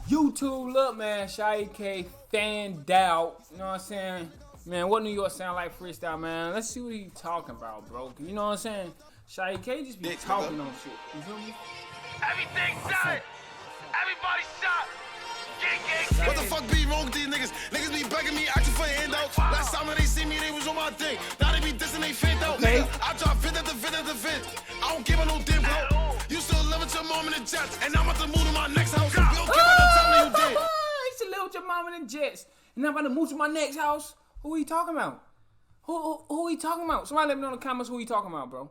YouTube, look, man, Shy K fanned out. You know what I'm saying? Man, what New York sound like freestyle, man? Let's see what he talking about, bro. You know what I'm saying? Shy K just be talking on shit. You feel me? Everything's done. Everybody shot. What the fuck be wrong with these niggas? Niggas be begging me, asking for handouts. Last time when they see me, they was on my thing. Now they be dissing, they fanned out. Okay. Nigga, I drop fit at the fit at the fit. I don't give a no damn clout. You still live with your mom in the jets, and I'm about to move to my next house. We don't care about the time that you did. He should live with your mama in the jets. And I'm about to move to my next house. Who he talking about? Who he talking about? Somebody let me know in the comments who he talking about, bro.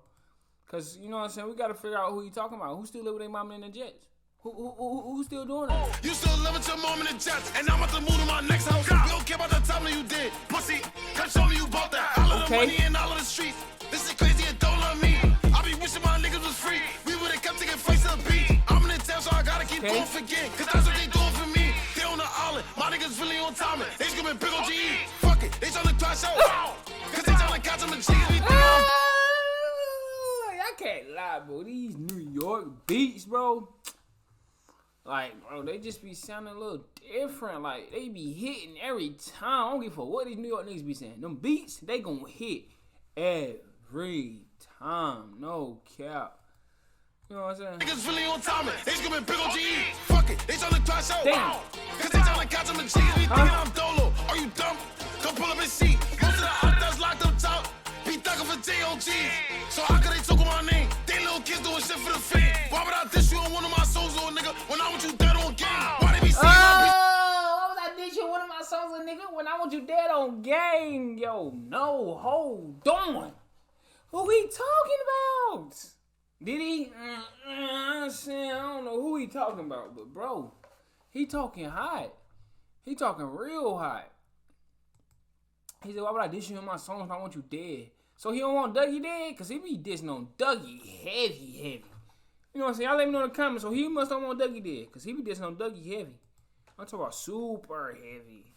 Cause you know what I'm saying, we gotta figure out who he talking about. Who still live with their mama in the jets? Who's still doing that? You still live with your mom in the jets, and I'm about to move to my next house. We don't care about the time that you did. Pussy, come show me you bought that. All of the money and all of the streets. This is crazy and don't love me. I be wishing my niggas was free. We would've kept taking flights to the beach. I'm in the town, so I gotta keep going forget. Cause that's what they doing for me. They on the island, my niggas really on timing. They screaming big on GE. Fuck it, they tryna crash out. Cause they tryna catch them and cheese. We think I can't lie, bro. These New York beats, bro. Like, bro, they just be sounding a little different. Like, they be hitting every time. I don't give a fuck what these New York niggas be saying. Them beats, they gonna hit every time. No cap. You know what I'm saying? niggas really on timing. They screaming big on GE. Fuck it, they tryna crash out. Damn. Cause they tryna catch them and cheese. We thinking I'm dolo. Are you dumb? Come pull up and see. Most of the op that's locked up top be thugging for JOG. So how could they talk my name? They little kids doing shit for the fame. Why would I diss you on one of my songs, little nigga, when I want you dead on game? Why they be seeing my Why was I ditching one of my songs, little nigga, when I want you dead on game? Yo, no, hold on. Who he talking about? Did he? I don't know who he talking about, but bro, he talking hot. He talking real hot. He said, why would I diss you in my songs when I want you dead? So he don't want Dougie dead? Because he be dissing on Dougie heavy. You know what I'm saying? Y'all let me know in the comments. So he must don't want Dougie dead. Because he be dissing on Dougie heavy. I'm talking about super heavy.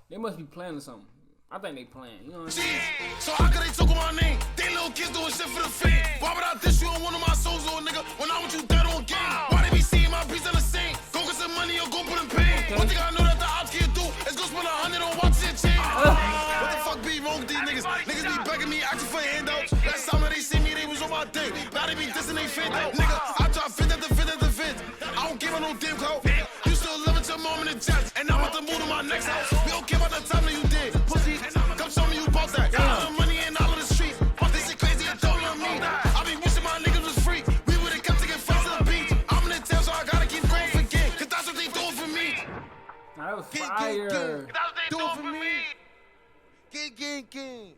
They must be playing or something. I think they playing. You know what I'm saying? So how could they talk my name? They little kids doing shit for the fame. Why would I diss you on one of my songs, little nigga, when I want you dead on game? Why they be seeing my beats on the same? Go get some money or go put in pain. One thing I know that the ops can't do is go spend 100 on watches and chain. What the fuck be wrong with these niggas? Niggas be begging me, asking for handouts. Last time that they see me, they was on my dick. Now they be dissing, they fanned out. Nigga, I drop fit at the fit at the fit. I don't give a no damn clout. You still live with your mom in the jets, and I'm about to move to my next house. We don't care about the time that you did. Pussy, come show me you bought that. All the money and all of the streets. They shit crazy and don't love me. I be wishing my niggas was free. We would've kept taking flights to the beach. I'm in the town, so I gotta keep going forget. Cause that's what they doing for me. That was fire. That's what they doing for me. Gang.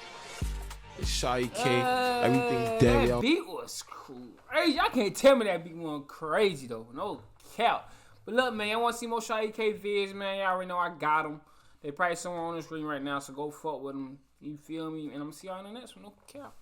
Shy K, everything dead, That yo. beat was crazy. Y'all can't tell me that beat went crazy though. No cap. But look, man, y'all want to see more Shy K vids, man? Y'all already know I got them. They probably somewhere on the screen right now, so go fuck with them. You feel me? And I'm gonna see y'all in the next one. No cap.